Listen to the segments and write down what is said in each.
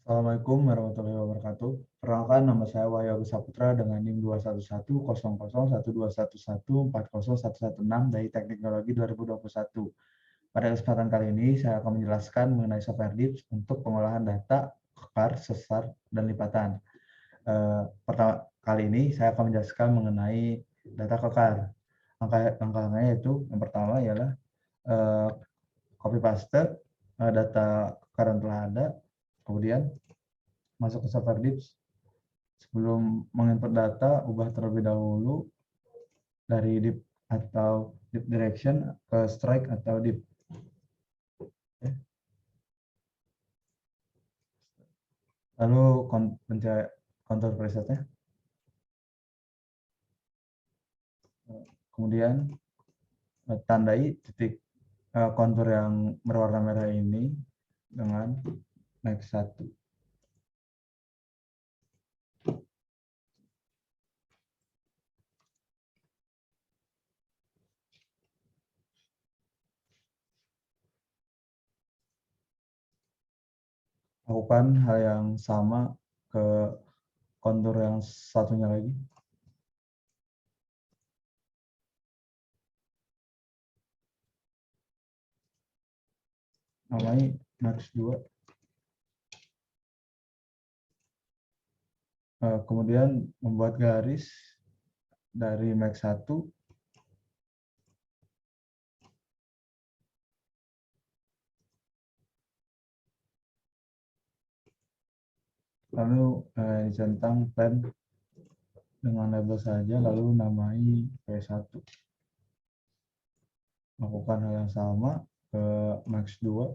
Assalamualaikum warahmatullahi wabarakatuh. Perkenalkan, nama saya Wahyu Agus Saputra dengan NIM 211000121140116 dari Teknik Teknologi 2021. Pada kesempatan kali ini, saya akan menjelaskan mengenai software DIPS untuk pengolahan data, kekar, sesar, dan lipatan. Pertama kali ini, saya akan menjelaskan mengenai data kekar. Langkah-langkahnya yaitu, yang pertama ialah copy paste data kekar yang telah ada, kemudian masuk ke software DIPS. Sebelum menginput data, ubah terlebih dahulu dari deep atau deep direction ke strike atau deep. Lalu kontur presetnya. Kemudian tandai titik kontur yang berwarna merah ini dengan next 1. Lakukan hal yang sama ke kontur yang satunya lagi. Namanya max 2. Kemudian membuat garis dari max 1 lalu dicentang pen dengan label saja, lalu namai P1. Lakukan hal yang sama ke max 2.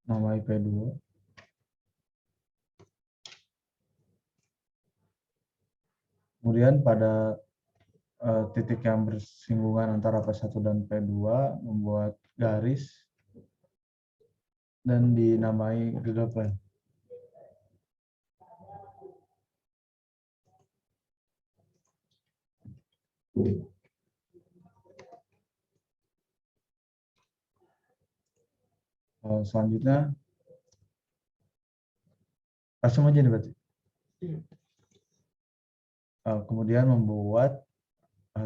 Namai P2. Kemudian pada titik yang bersinggungan antara P1 dan P2, membuat garis dan dinamai Google Plan. Selanjutnya, langsung aja nih berarti. Kemudian membuat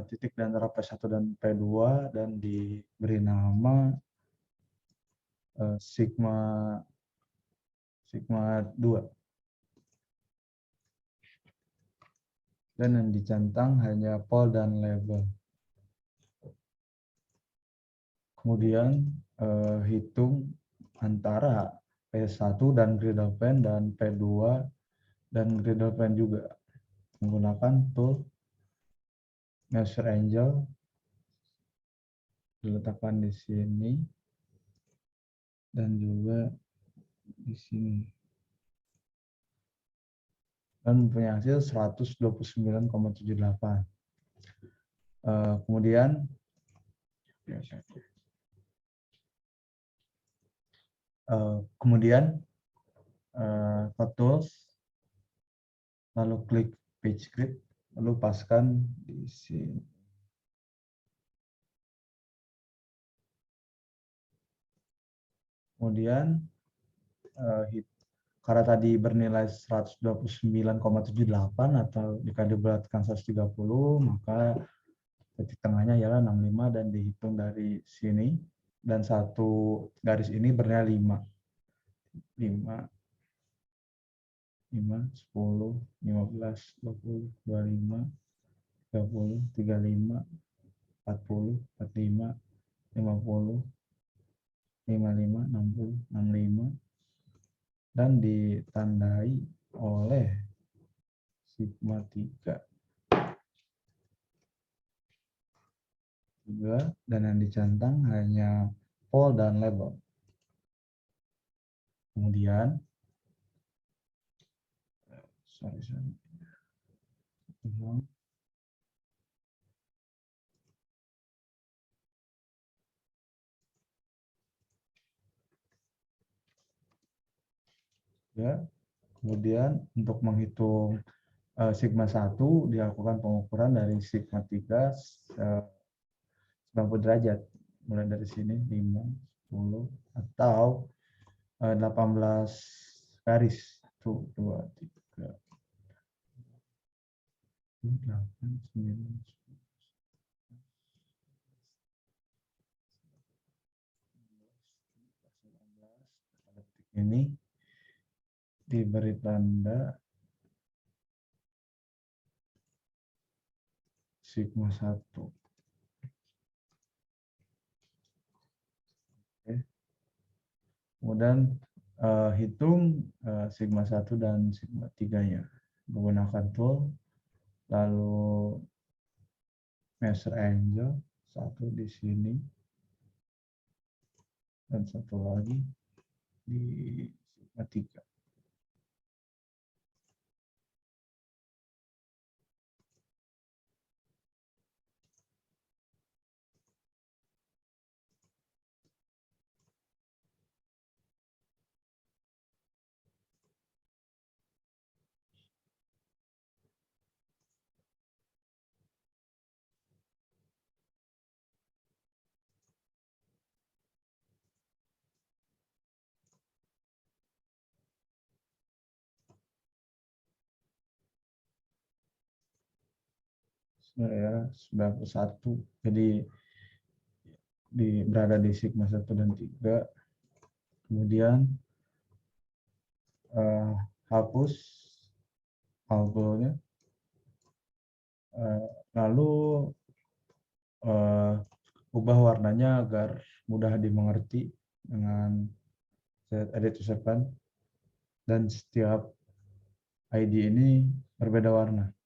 titik di antara P1 dan P2 dan diberi nama sigma 2. Dan yang dicentang hanya pol dan label. Kemudian hitung antara P1 dan Gradle Pen dan P2 dan Gradle Pen juga menggunakan tool Measure Angel, diletakkan di sini dan juga di sini, dan mempunyai hasil 129,78. Kemudian ke tools, lalu klik page grid, lalu paskan di sini. Kemudian karena tadi bernilai 129,78 atau jika dibulatkan 130, maka titik tengahnya ialah 65 dan dihitung dari sini, dan satu garis ini bernilai 5. 10, 15, 20, 25, 30, 35, 40, 45, 50, 55, 60, 65, dan ditandai oleh sigma 3. Dan yang dicentang hanya pol dan label. Kemudian kemudian untuk menghitung sigma 1 dilakukan pengukuran dari sigma 3 90 derajat. Mulai dari sini 5, 10 atau 18 garis. 1, 2, 3, 8, 9, 10. Ini diberi tanda sigma 1. Oke. Kemudian hitung sigma 1 dan sigma 3-nya menggunakan tool, lalu measure angle, satu di sini dan satu lagi di sigma 3. Ya, 91. Jadi berada di sigma 1 dan 3. Kemudian hapus algonya, lalu ubah warnanya agar mudah dimengerti dengan set edit to seven, dan setiap ID ini berbeda warna.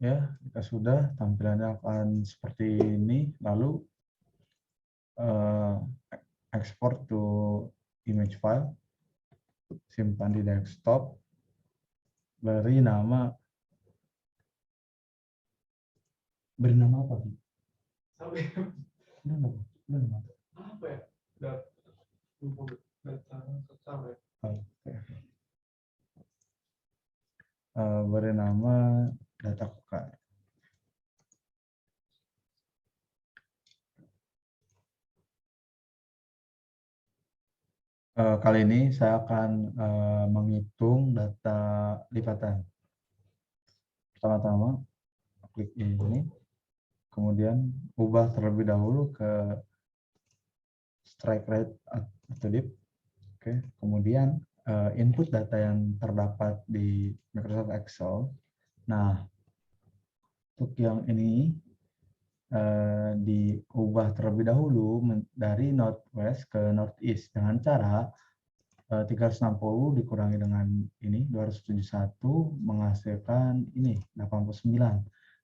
Ya, jika sudah, tampilannya akan seperti ini. Lalu export to image file, simpan di desktop, beri nama apa? Apa ya? Beri nama data kokar. Kali ini saya akan menghitung data lipatan. Pertama-tama klik ini, kemudian ubah terlebih dahulu ke strike rate atau dip. Oke, kemudian input data yang terdapat di Microsoft Excel. Nah, untuk yang ini diubah terlebih dahulu dari northwest ke northeast dengan cara 360 dikurangi dengan ini 271 menghasilkan ini 89.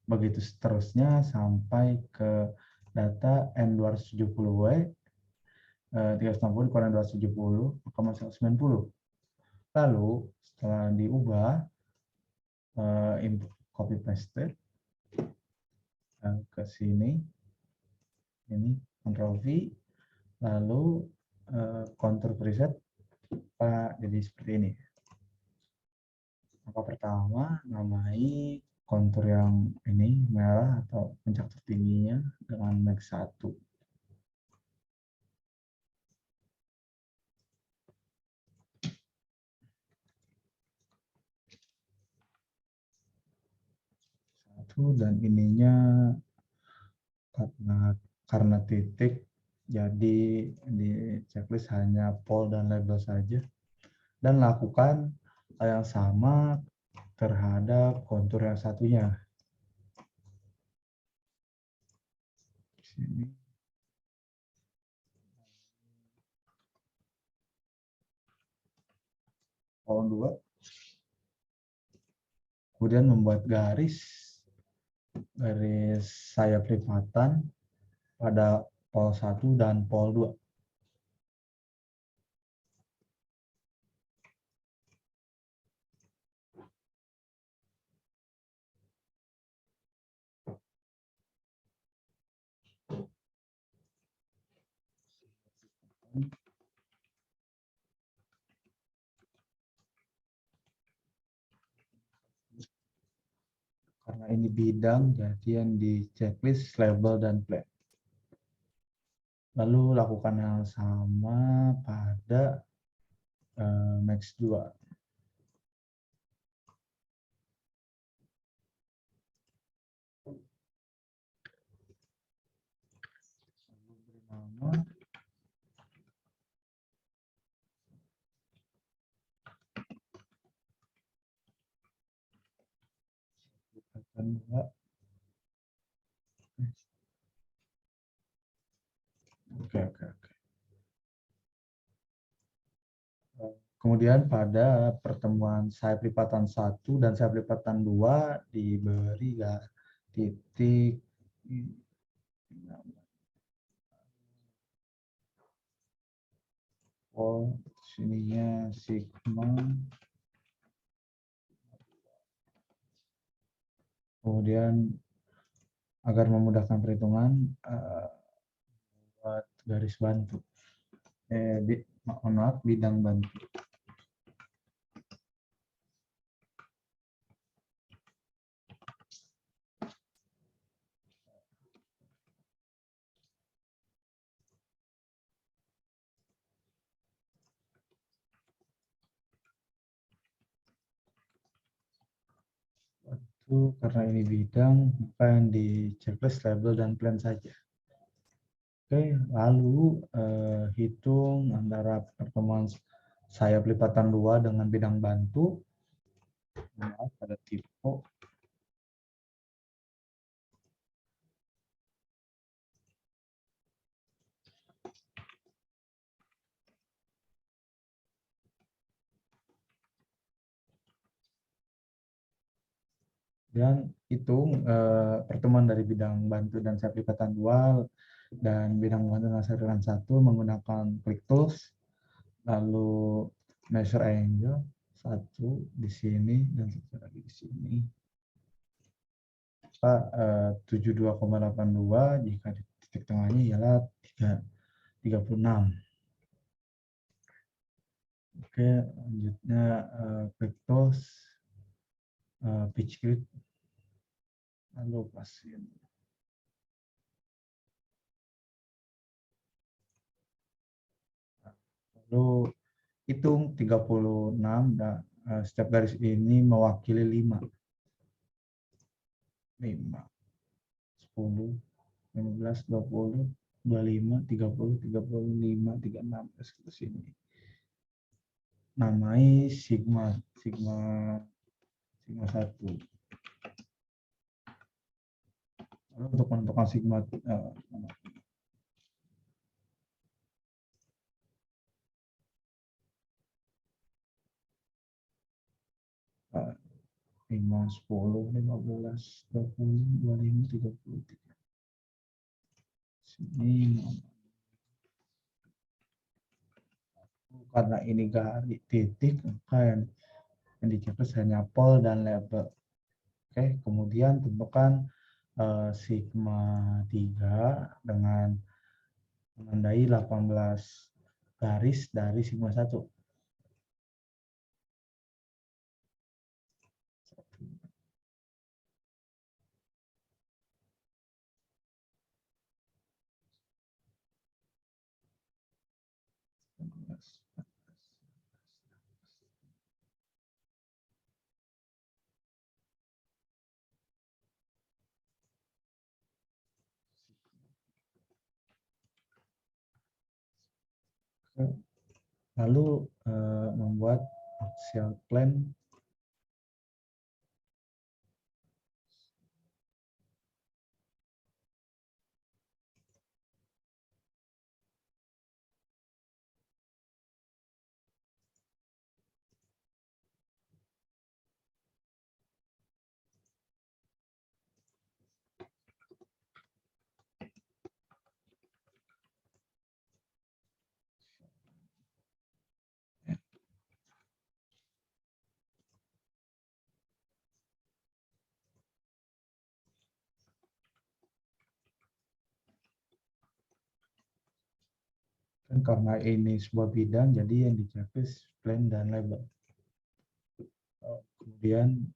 Begitu seterusnya sampai ke data N270W, 360 dikurangi 270 maka menghasilkan 90. Lalu setelah diubah, input copy paste ke sini, ini Ctrl V, lalu contour preset Pak, jadi seperti ini. Maka pertama namai kontur yang ini merah atau puncak tertingginya dengan max 1. Dan ininya karena titik, jadi di checklist hanya pol dan label saja, dan lakukan hal yang sama terhadap kontur yang satunya. Di sini. Kolom 2. Kemudian membuat garis sayap lipatan pada pol 1 dan pol 2. Karena ini bidang, jadi yang di checklist label dan plan. Lalu lakukan hal sama pada Max 2. Nama lipatan 2. Oke. Kemudian pada pertemuan sayap lipatan 1 dan sayap lipatan 2 diberi ya titik pol sininya sigma. Kemudian agar memudahkan perhitungan buat garis bantu. Maaf, bidang bantu. Itu karena ini bidang, maka yang di checklist label dan plan saja. Oke, lalu hitung antara pertemuan sayap lipatan 2 dengan bidang bantu. Maaf, ada tipe. Dan hitung pertemuan dari bidang bantu dan sayap lipatan 2 dan bidang bantu dan sayap lipatan 1 menggunakan quick tools. Lalu measure angle 1 di sini dan satu lagi di sini. 72,82 jika di titik tengahnya ialah 36. Oke, lanjutnya quick tools, pitch grid, lalu pasin. Lalu hitung 36 dan setiap garis ini mewakili 5. 5, 10, 15, 20, 25, 30, 35, 36 ke sini. Namai sigma 1. Lalu untuk menentukan sigma 5, 10, 15, 20, 25, 33. Sini karena ini garis titik, maka yang dicetus hanya pol dan label. Oke, kemudian tentukan sigma 3 dengan menandai 18 garis dari sigma 1. Lalu membuat axial plan Kan karena ini sebuah bidang, jadi yang di checklist plan dan label. Kemudian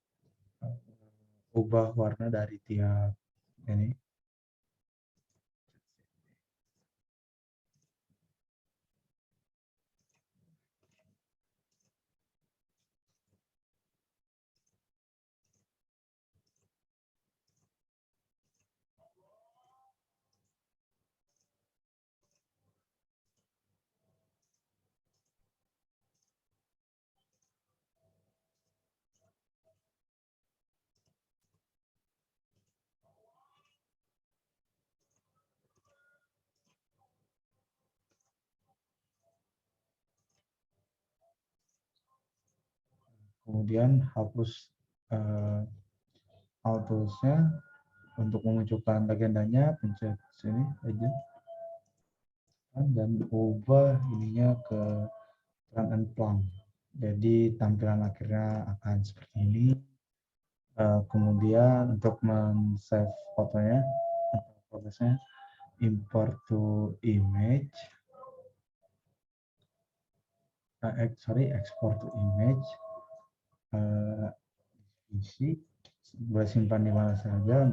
ubah warna dari tiap ini. Kemudian hapus auto-nya. Untuk memunculkan legendanya, pencet sini aja. Dan ubah ininya ke terang and plump. Jadi tampilan akhirnya akan seperti ini. Kemudian untuk men-save fotonya, prosesnya import to image. Export to image. Isi boleh simpan di mana saja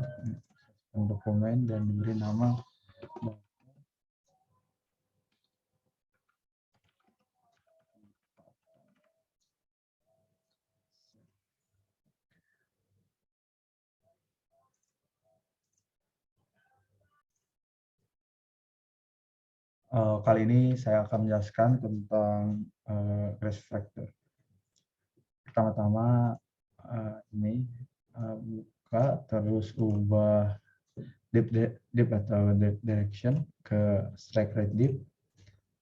untuk dokumen dan diberi nama. Kali ini saya akan menjelaskan tentang grace factor. Pertama-tama ini buka, terus ubah deep atau deep direction ke strike right deep.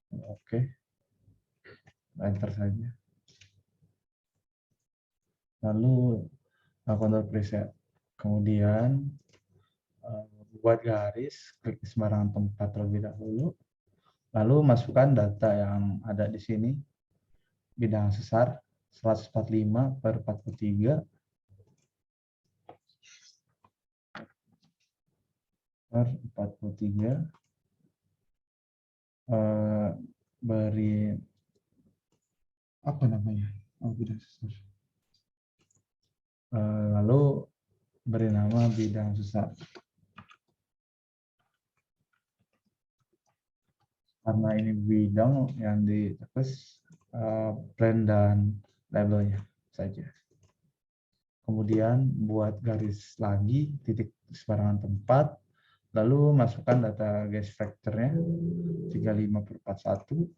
Oke, enter saja. Lalu control preset. Kemudian buat garis, klik di sembarangan tempat terlebih dahulu. Lalu masukkan data yang ada di sini. Bidang sesar 145/43 per 43. Beri apa namanya? Bidang sesar. Lalu beri nama bidang sesar. Karena ini bidang yang ditulis plan dan labelnya saja. Kemudian buat garis lagi, titik sembarangan tempat, lalu masukkan data garis factor-nya 35/41.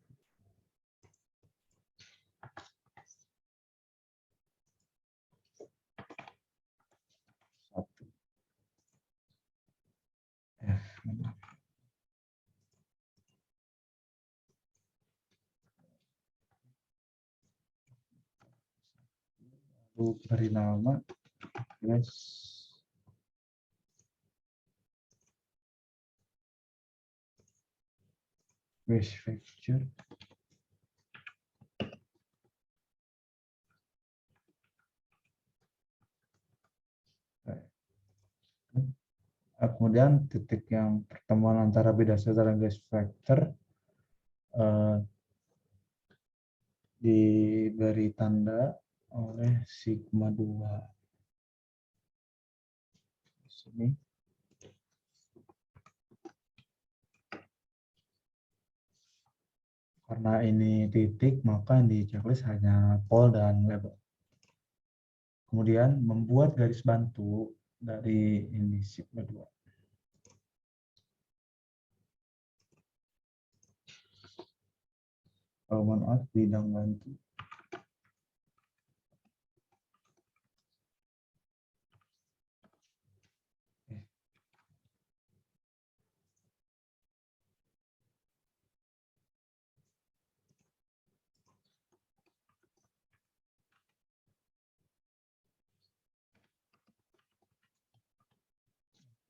Lalu beri nama garis factor. Kemudian titik yang pertemuan antara bidang sesar dan garis factor diberi tanda oleh sigma 2. Di sini. Karena ini titik, maka di checklist hanya pol dan label. Kemudian membuat garis bantu dari ini sigma 2. Mohon maaf, bidang bantu.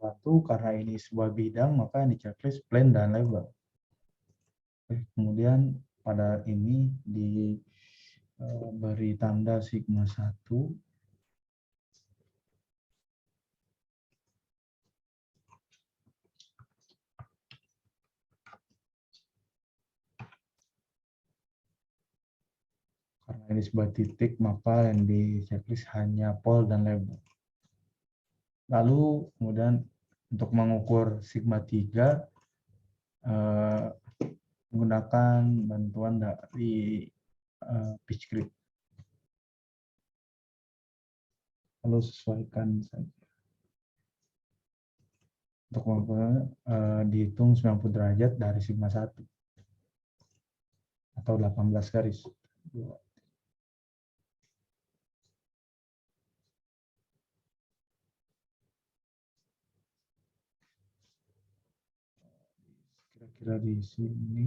Satu, karena ini sebuah bidang, maka di checklist plan dan label. Kemudian pada ini diberi tanda sigma 1. Karena ini sebuah titik, maka yang di checklist hanya pol dan label. Lalu kemudian untuk mengukur sigma 3 menggunakan bantuan dari pitch grid. Lalu sesuaikan saja. Untuk mengukur dihitung 90 derajat dari sigma 1 atau 18 garis. Kira-kira di sini.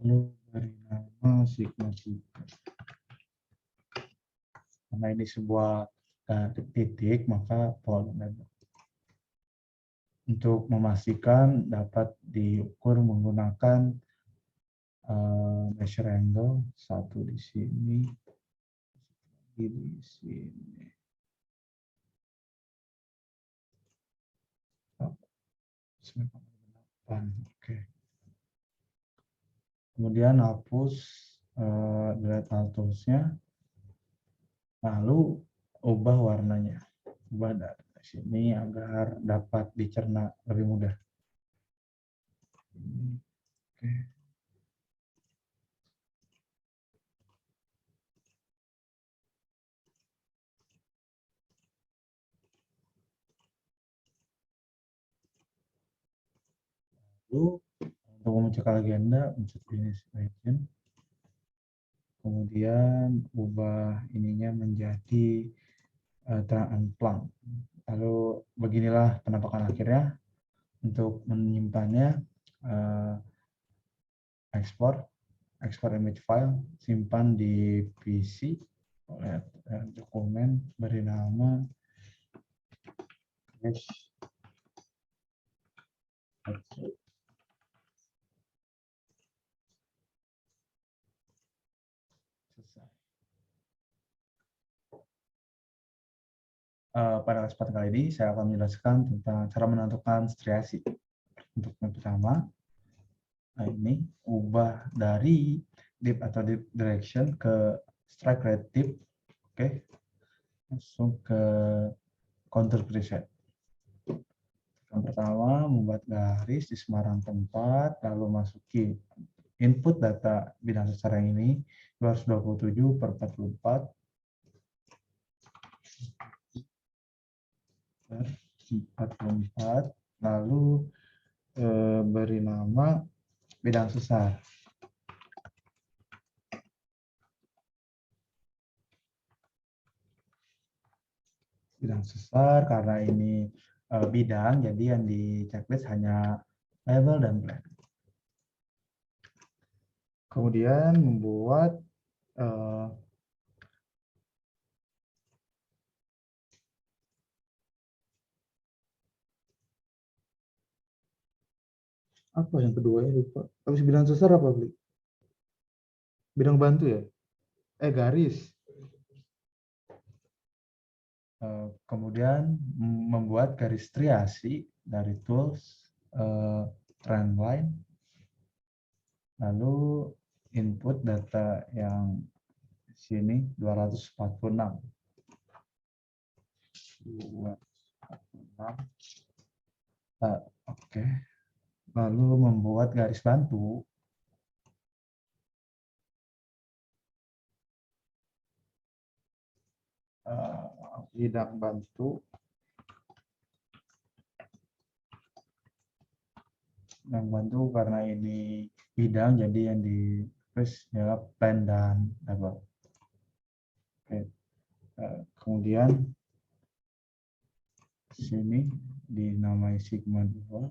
Lalu beri nama sigma 3. Karena ini sebuah titik, maka pol label. Untuk memastikan dapat diukur menggunakan measure angle, satu di sini, di sini. Oh, 98. Oke. Kemudian hapus delete all tools-nya, lalu ubah warnanya. Ubah dari sini agar dapat dicerna lebih mudah. Oke. Lalu untuk memunculkan legenda, unsur finish region. Kemudian ubah ininya menjadi terang amplang. Lalu beginilah penampakan akhirnya. Untuk menyimpannya, export image file, simpan di PC, dokumen, beri nama pada kesempatan kali ini saya akan menjelaskan tentang cara menentukan striasi. Untuk yang pertama, ini ubah dari deep atau deep direction ke strike rate deep. Oke, langsung ke contour preset. Yang pertama, membuat garis di sembarang tempat, lalu masuki input data bidang sesar yang ini 227/44 44, lalu beri nama bidang sesar. Bidang sesar karena ini bidang, jadi yang di checklist hanya label dan plan. Kemudian membuat apa yang kedua ya, lupa. Habis bidang sesar apa, Bli? Bidang bantu ya? Garis. Kemudian membuat garis striasi dari tools trend line, lalu input data yang sini 246. Oke. Lalu membuat garis bantu bidang bantu yang bantu karena ini bidang, jadi yang di terus ya plan dan label. Oke. Kemudian sini dinamai sigma 2.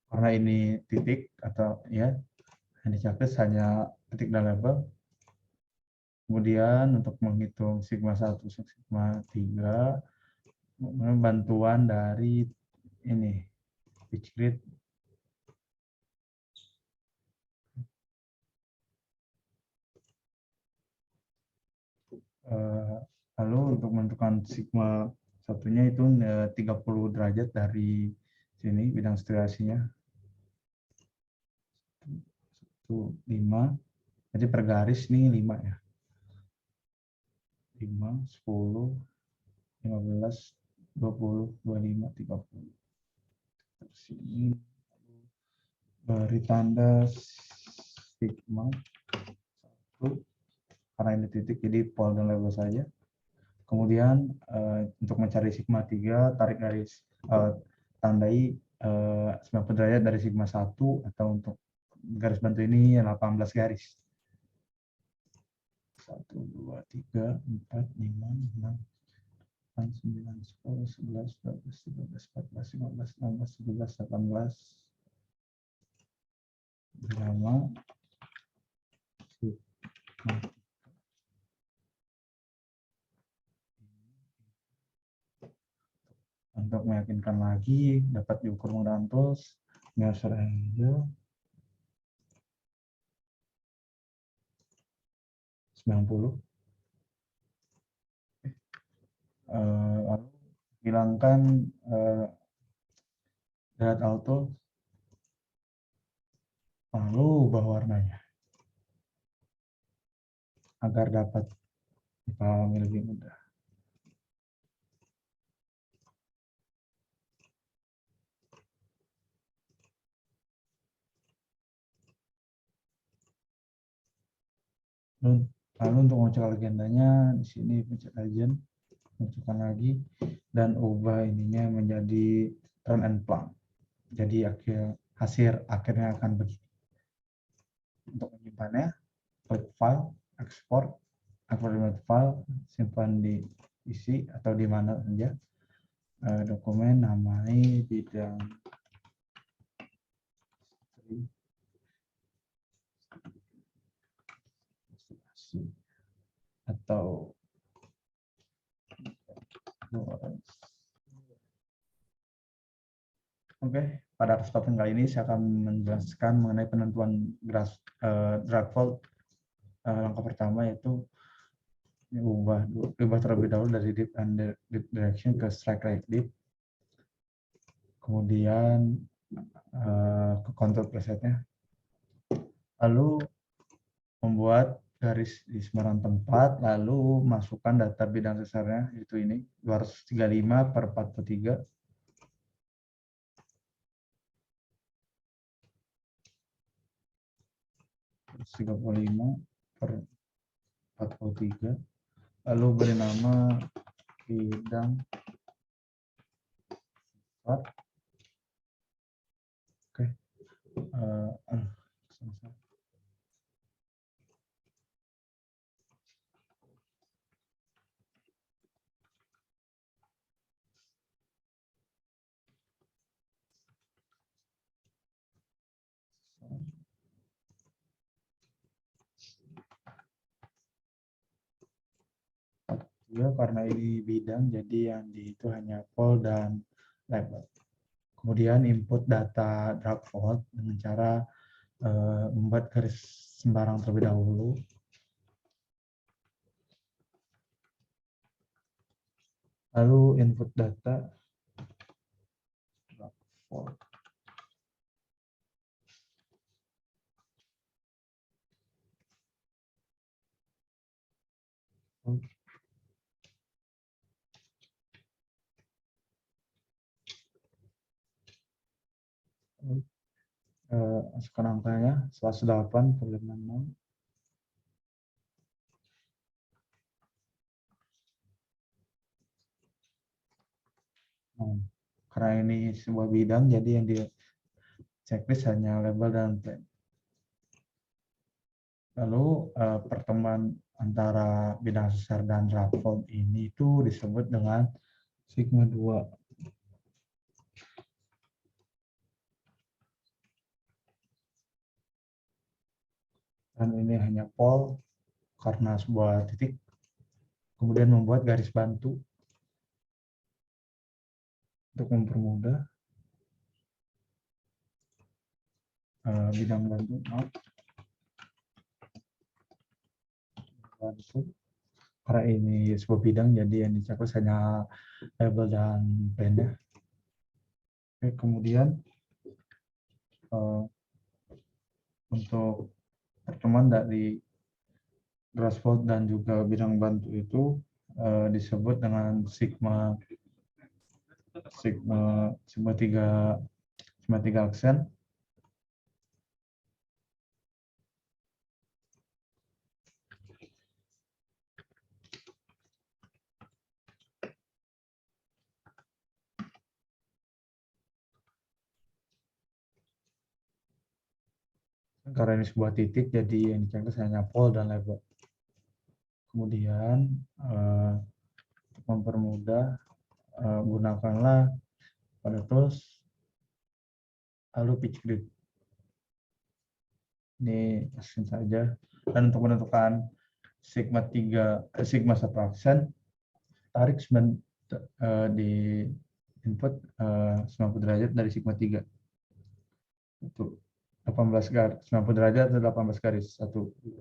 Karena ini titik atau ya yang di checklist hanya titik dan label. Kemudian untuk menghitung sigma 1 sigma 3 bantuan dari ini pitch grid. Lalu untuk menentukan sigma satunya itu 30 derajat dari sini bidang sterilisasinya. 5. Jadi per garis nih 5 ya. 5, 10, 15, 20, 25, 30. Terus ini beri tanda sigma 1 karena ini titik jadi pol dan label saja. Kemudian untuk mencari sigma 3 tarik garis tandai 90 derajat dari sigma 1 atau untuk garis bantu ini 18 garis. 1, 2, 3, 4, 5, 6, 9, 10, 11, 12, 13, 14, 15, 16, 17, 18. Bersama untuk meyakinkan lagi dapat diukur menggunakan tools measure angle 90. Lalu hilangkan dot auto, lalu ubah warnanya agar dapat dipahami lebih mudah. Lalu untuk mengecek legendanya di sini pencet agent, masukkan lagi dan ubah ininya menjadi run and plumb. Jadi hasil akhirnya akan begini. Untuk menyimpannya, klik file, export file, simpan di PC atau di mana saja. Dokumen namanya bidang atau Oke, pada kesempatan kali ini saya akan menjelaskan mengenai penentuan drag fault. Langkah pertama yaitu ubah terlebih dahulu dari deep and deep direction ke strike right deep. Kemudian ke control presetnya. Lalu membuat garis di sembarang tempat, lalu masukkan data bidang sesarnya, yaitu ini 235 per 43. 35 per 43, lalu beri nama bidang sesar. Oke. Ya, karena ini bidang, jadi yang itu hanya pol dan label. Kemudian input data drag fault dengan cara membuat garis sembarang terlebih dahulu. Lalu input data drag fault. Masukkan angkanya 108 per 56. Karena ini sebuah bidang, jadi yang di checklist hanya label dan plan. Lalu pertemuan antara bidang sesar dan drag fault ini itu disebut dengan sigma 2. Dan ini hanya pol karena sebuah titik. Kemudian membuat garis bantu untuk mempermudah bidang bantu. Karena ini sebuah bidang, jadi yang dicek hanya label dan brandnya. Oke, kemudian untuk pertemuan dari Grassroots dan juga bidang bantu itu disebut dengan sigma tiga aksen. Karena ini sebuah titik, jadi yang dicek hanya pol dan label. Kemudian untuk mempermudah, gunakanlah pada tools lalu pitch grid. Ini asing saja. Dan untuk menentukan sigma 1 aksen, tarik di input 90 derajat dari sigma 3. Itu 18 garis, 90 derajat atau 18 garis. 1, 2,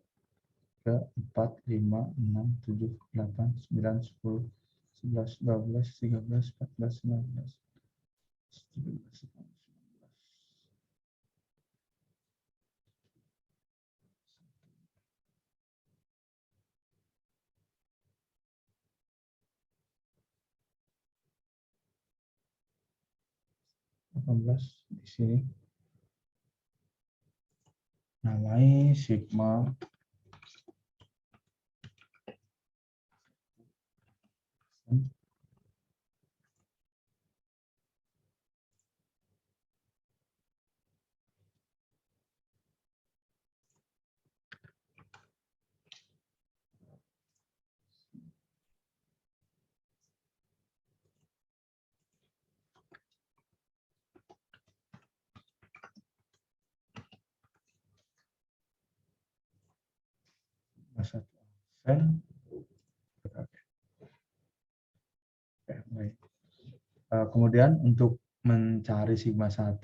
3, 4, 5, 6, 7, 8, 9, 10, 11, 12, 13, 14, 15, 17, 18 di sini. Namai sigma satu aksen. Kemudian untuk mencari sigma 1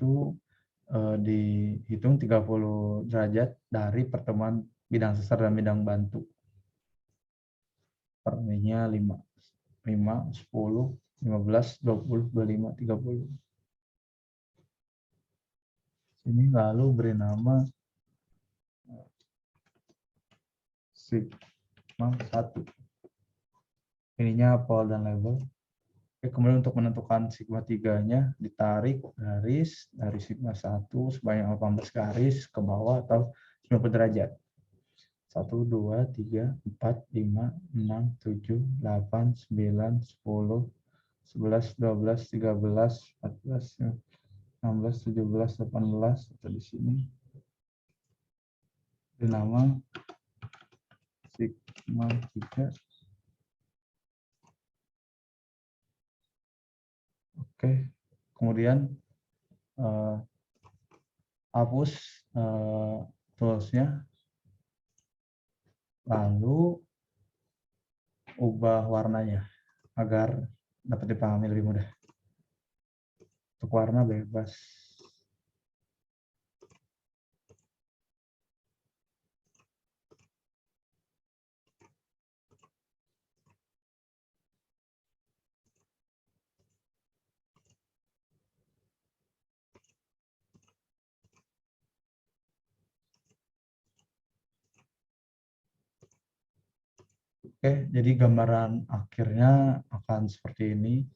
dihitung 30 derajat dari pertemuan bidang sesar dan bidang bantu. Perninya 5, 10, 15, 20, 25, 30. Sini lalu beri nama sigma 1. Ininya pol dan label. Kemudian untuk menentukan sigma 3-nya, ditarik garis dari sigma 1 sebanyak 18 garis ke bawah atau 90 derajat. 1, 2, 3, 4, 5, 6, 7, 8, 9, 10, 11, 12, 13, 14, 16, 17, 18, atau di sini. Di nama sigma 3. Oke, kemudian hapus toolsnya, lalu ubah warnanya agar dapat dipahami lebih mudah. Untuk warna bebas. Oke, jadi gambaran akhirnya akan seperti ini.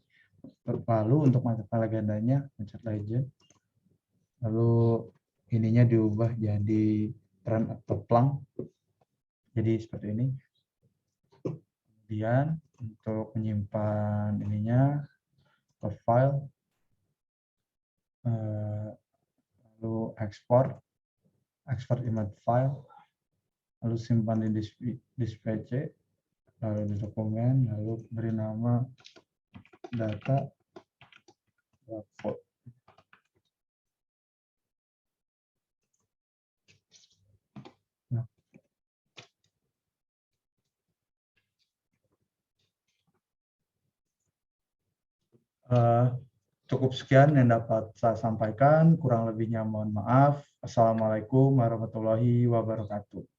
Lalu untuk macam legendanya, mencet legend. Lalu ininya diubah jadi trend atau plank. Jadi seperti ini. Kemudian untuk menyimpan ininya ke file, lalu export image file, lalu simpan di display C, lalu di dokumen, lalu beri nama data report. Cukup sekian yang dapat saya sampaikan, kurang lebihnya mohon maaf. Assalamualaikum warahmatullahi wabarakatuh.